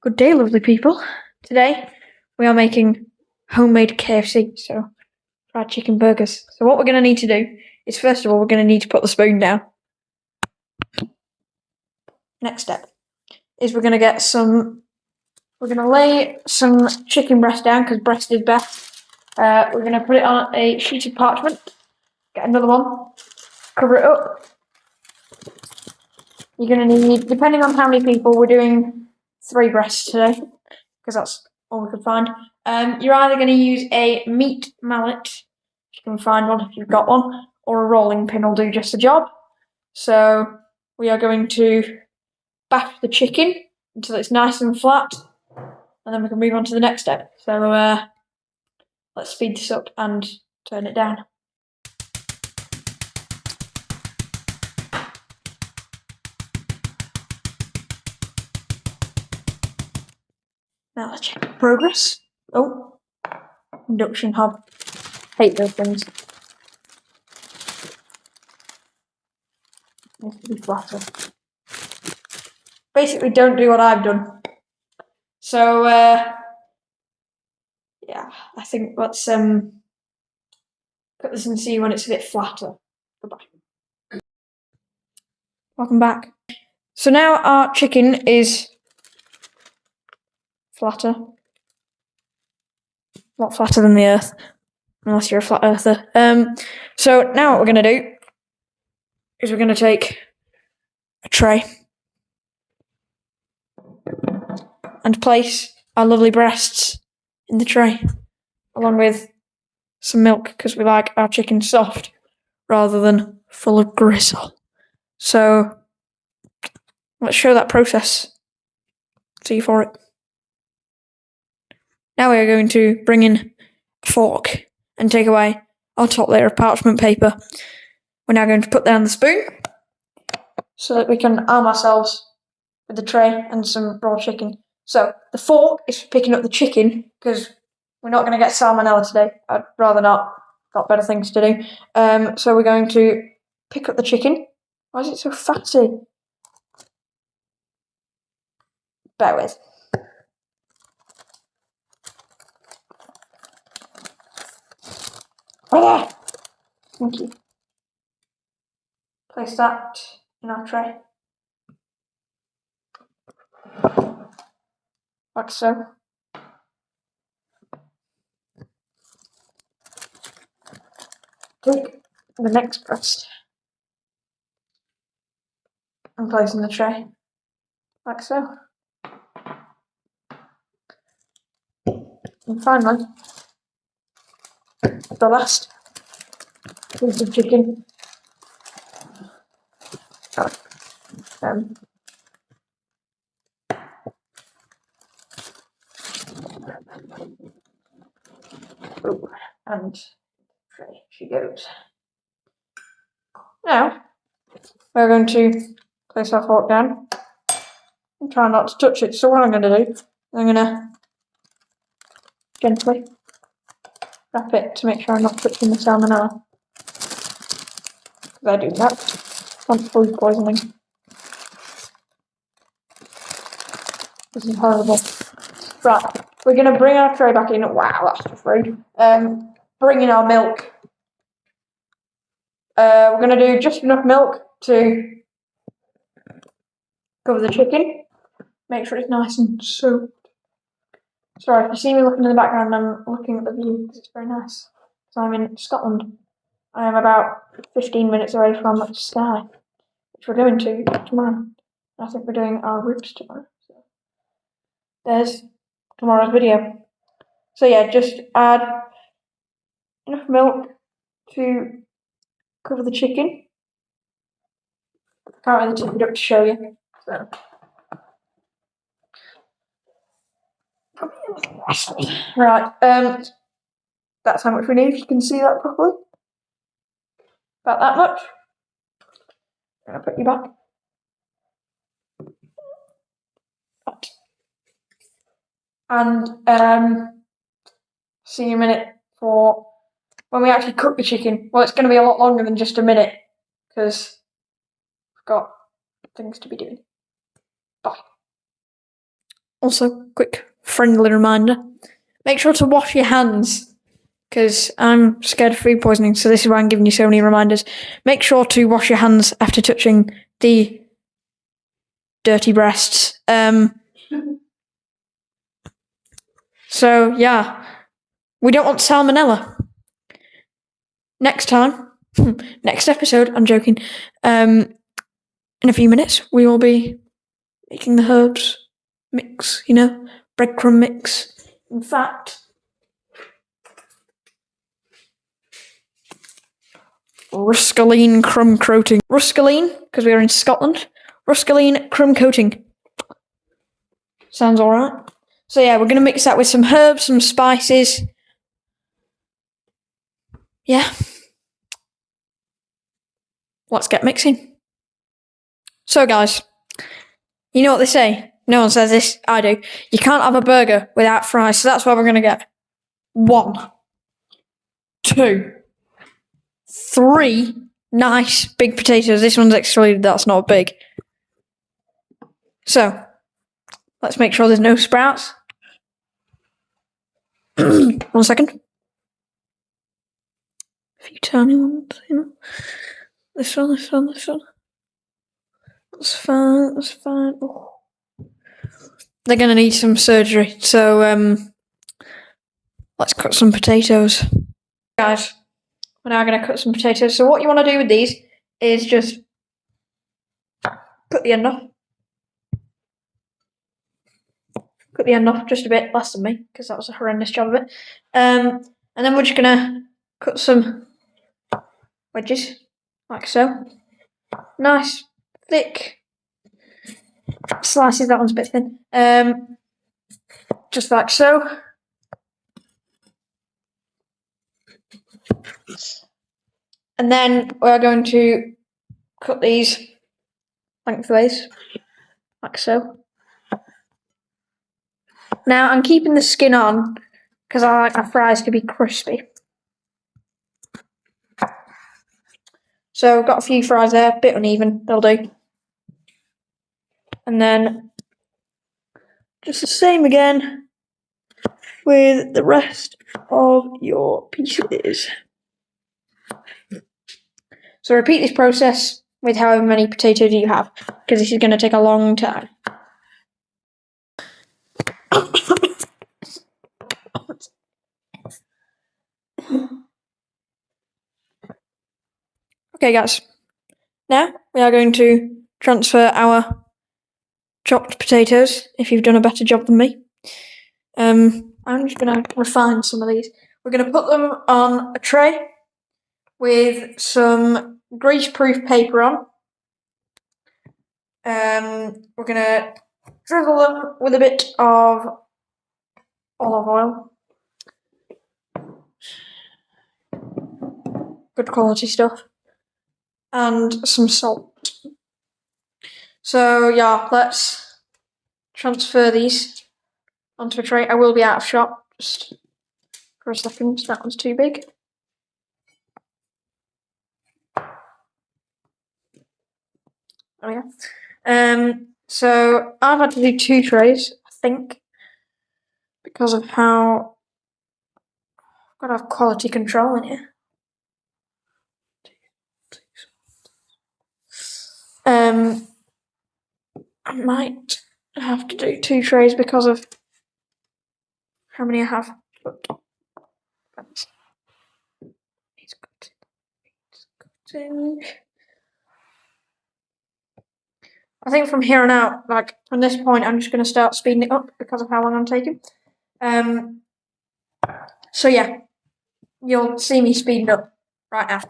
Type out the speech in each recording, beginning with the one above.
Good day, lovely people. Today we are making homemade KFC, so fried chicken burgers. So what we're going to need to do is, first of all, we're going to need to put the spoon down. Next step is we're going to lay some chicken breast down, because breast is best. We're going to put it on a sheet of parchment, get another one, cover it up. You're going to need, depending on how many people, we're doing 3 breasts today, because that's all we could find. You're either going to use a meat mallet, if you can find one if you've got one, or a rolling pin will do just the job. So we are going to bash the chicken until it's nice and flat, and then we can move on to the next step. So let's speed this up and turn it down. Now let's check progress. Oh, induction hob. Hate those things. Needs to be flatter. Basically, don't do what I've done. So, yeah, I think let's cut this and see when it's a bit flatter. Goodbye. Welcome back. So now our chicken is flatter. Not flatter than the earth, unless you're a flat earther. So now what we're going to do is we're going to take a tray and place our lovely breasts in the tray, along with some milk, because we like our chicken soft rather than full of gristle. So let's show that process. See you for it. Now we are going to bring in a fork and take away our top layer of parchment paper. We're now going to put down the spoon so that we can arm ourselves with the tray and some raw chicken. So the fork is for picking up the chicken, because we're not going to get salmonella today. I'd rather not. Got better things to do. So we're going to pick up the chicken. Why is it so fatty? Bear with. Thank you. Place that in our tray. Like so. Take the next breast and place in the tray. Like so. And finally, the last piece of chicken. And tray she goes. Now, we're going to place our fork down and try not to touch it. So what I'm going to do, I'm going to gently wrap it to make sure I'm not touching the salmonella. Because I do that. It's food poisoning. This is horrible. Right, we're going to bring our tray back in. Wow, that's just rude. Bring in our milk. We're going to do just enough milk to cover the chicken. Make sure it's nice and soaked. Sorry, if you see me looking in the background, I'm looking at the view because it's very nice. So I'm in Scotland. I am about 15 minutes away from Skye, which we're going to tomorrow. I think we're doing our ribs tomorrow. So there's tomorrow's video. So yeah, just add enough milk to cover the chicken. Can't really tip it up to show you. So. Right, that's how much we need, if you can see that properly. About that much. I'm going to put you back. And see you in a minute for when we actually cook the chicken. Well, it's going to be a lot longer than just a minute, because I've got things to be doing. Bye. Also, quick friendly reminder, make sure to wash your hands, because I'm scared of food poisoning, so this is why I'm giving you so many reminders. Make sure to wash your hands after touching the dirty breasts. So yeah, we don't want salmonella. Next time, next episode, I'm joking, in a few minutes, we will be making the herbs mix, breadcrumb mix. In fact, Ruscaline crumb coating. Ruscaline, because we are in Scotland. Ruscaline crumb coating. Sounds alright. So yeah, we're going to mix that with some herbs, some spices. Yeah. Let's get mixing. So guys, you know what they say? No one says this, I do. You can't have a burger without fries, so that's what we're going to get. 1, 2, 3 nice big potatoes. This one's excluded, that's not big. So, let's make sure there's no sprouts. 1 second. A few tiny ones, This one. That's fine. Oh. They're going to need some surgery, so let's cut some potatoes. Guys, we're now going to cut some potatoes. So what you want to do with these is just cut the end off. Cut the end off just a bit, less than me, because that was a horrendous job of it. And then we're just going to cut some wedges, like so. Nice, thick slices. That one's a bit thin. Just like so. And then we're going to cut these lengthways, like so. Now I'm keeping the skin on because I like my fries to be crispy. So I've got a few fries there, a bit uneven, they'll do. And then just the same again with the rest of your pieces. So repeat this process with however many potatoes you have, because this is going to take a long time. Okay guys, now we are going to transfer our chopped potatoes, if you've done a better job than me. I'm just going to refine some of these. We're going to put them on a tray with some grease-proof paper on. We're going to drizzle them with a bit of olive oil. Good quality stuff. And some salt. So yeah, let's transfer these onto a tray. I will be out of shot just for a second. That one's too big. There we go. So I've had to do 2 trays, I think, because of how I've got to have quality control in here. I might have to do 2 trays because of how many I have. But it's cutting. I think from here on out, like from this point, I'm just going to start speeding it up because of how long I'm taking. So yeah, you'll see me speeding up right now.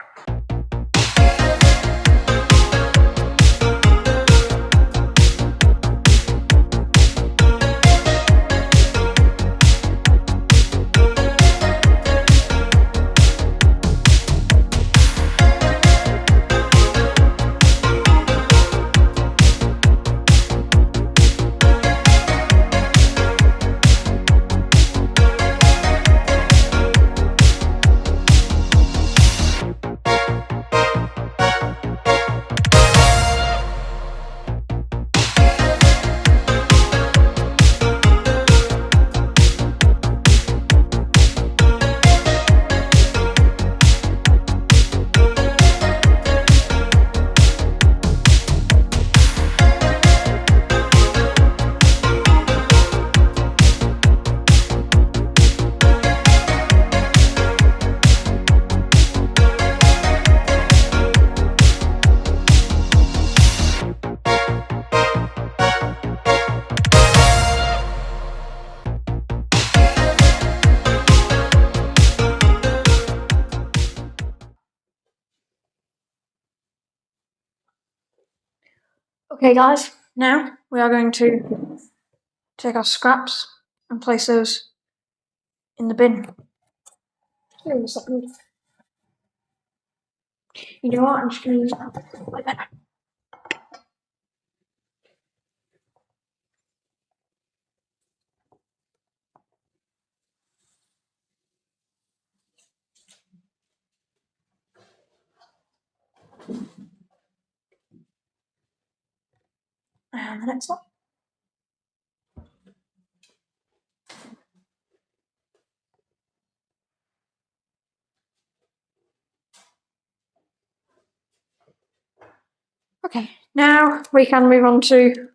Okay guys, now we are going to take our scraps and place those in the bin. Give me a second. You know what, I'm just going to use that like that. And the next one. Okay, now we can move on to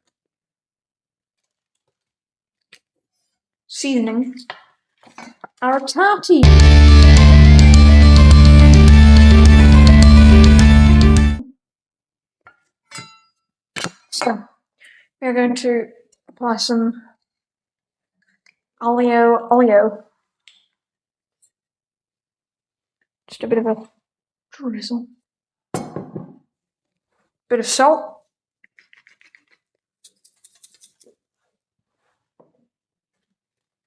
seasoning our tarty. So we are going to apply some oleo. Just a bit of a drizzle. Bit of salt.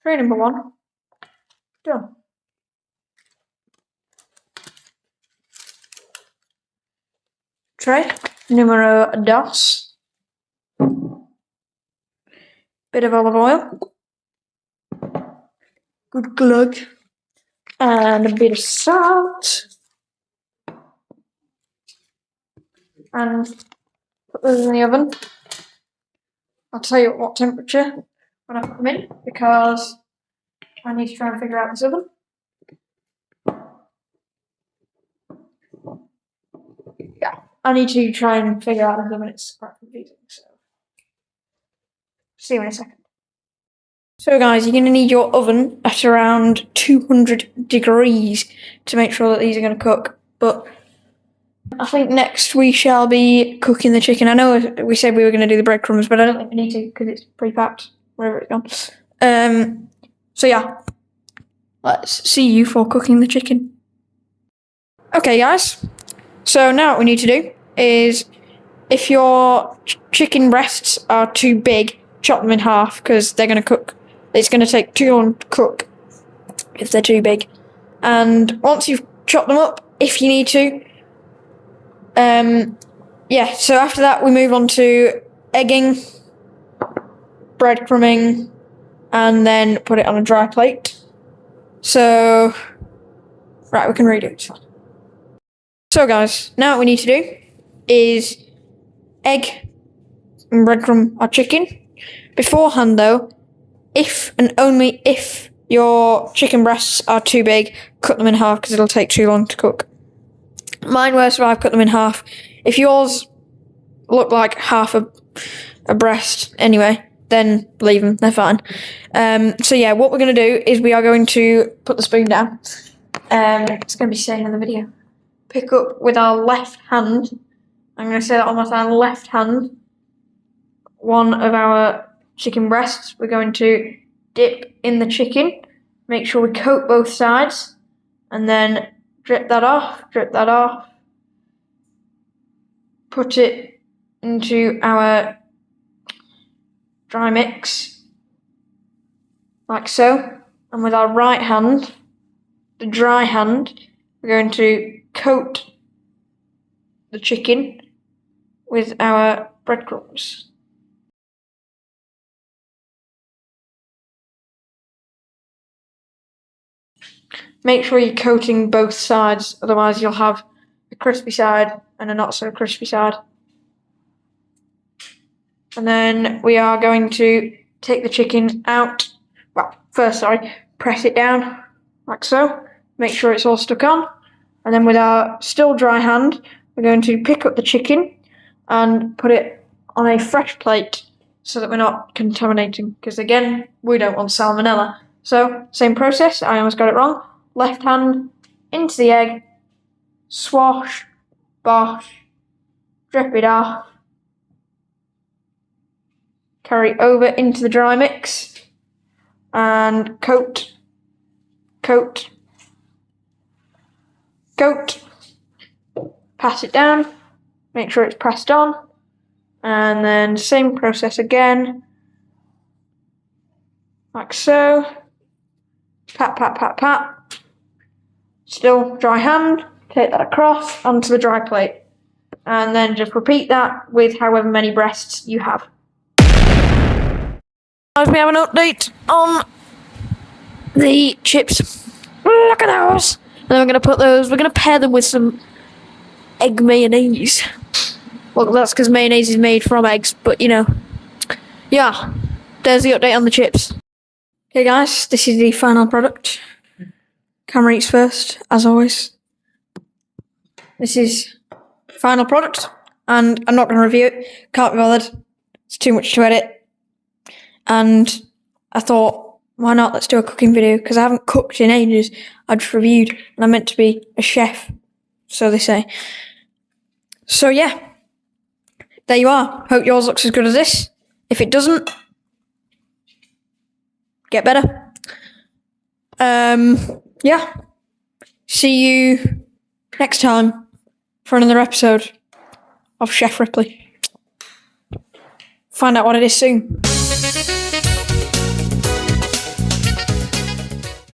Tray number 1. Done. Tray numero 2. Bit of olive oil. Good glug. And a bit of salt. And put those in the oven. I'll tell you at what temperature when I put them in, because I need to try and figure out this oven. Yeah, I need to try and figure out this oven. It's quite confusing, so see you in a second. So guys, you're going to need your oven at around 200 degrees to make sure that these are going to cook. But I think next we shall be cooking the chicken. I know we said we were going to do the breadcrumbs, but I don't think we need to because it's pre-packed wherever it's gone. So yeah, let's see you for cooking the chicken. Okay guys, so now what we need to do is, if your chicken breasts are too big, chop them in half because they're going to cook. It's going to take too long to cook if they're too big. And once you've chopped them up, if you need to, yeah, so after that we move on to egging, breadcrumbing, and then put it on a dry plate. So, right, we can redo it. So guys, now what we need to do is egg and breadcrumb our chicken. Beforehand though, if and only if your chicken breasts are too big, cut them in half because it'll take too long to cook. Mine were, so I've cut them in half. If yours look like half a breast anyway, then leave them, they're fine. So yeah, what we're going to do is we are going to put the spoon down. It's going to be staying in the video. Pick up with our left hand, I'm going to say that on my left hand, one of our chicken breasts. We're going to dip in the chicken, make sure we coat both sides, and then drip that off, put it into our dry mix, like so, and with our right hand, the dry hand, we're going to coat the chicken with our breadcrumbs. Make sure you're coating both sides, otherwise you'll have a crispy side and a not so crispy side. And then we are going to take the chicken out. Well, first, press it down, like so. Make sure it's all stuck on. And then with our still dry hand, we're going to pick up the chicken and put it on a fresh plate so that we're not contaminating. Because again, we don't want salmonella. So, same process, I almost got it wrong. Left hand into the egg, swash, bosh, drip it off, carry over into the dry mix, and coat, pass it down, make sure it's pressed on, And then same process again. Like so. Pat, pat, pat, pat. Still dry hand. Take that across onto the dry plate. And then just repeat that with however many breasts you have. As we have an update on the chips. Look at those. And then we're going to pair them with some egg mayonnaise. Well, that's because mayonnaise is made from eggs, but you know. Yeah, there's the update on the chips. Okay guys, this is the final product. Camera eats first, as always. This is final product, and I'm not going to review it. Can't be bothered. It's too much to edit. And I thought, why not? Let's do a cooking video, because I haven't cooked in ages. I just reviewed, and I'm meant to be a chef, so they say. So yeah, there you are. Hope yours looks as good as this. If it doesn't, get better. Yeah. See you next time for another episode of Chef Ripley. Find out what it is soon.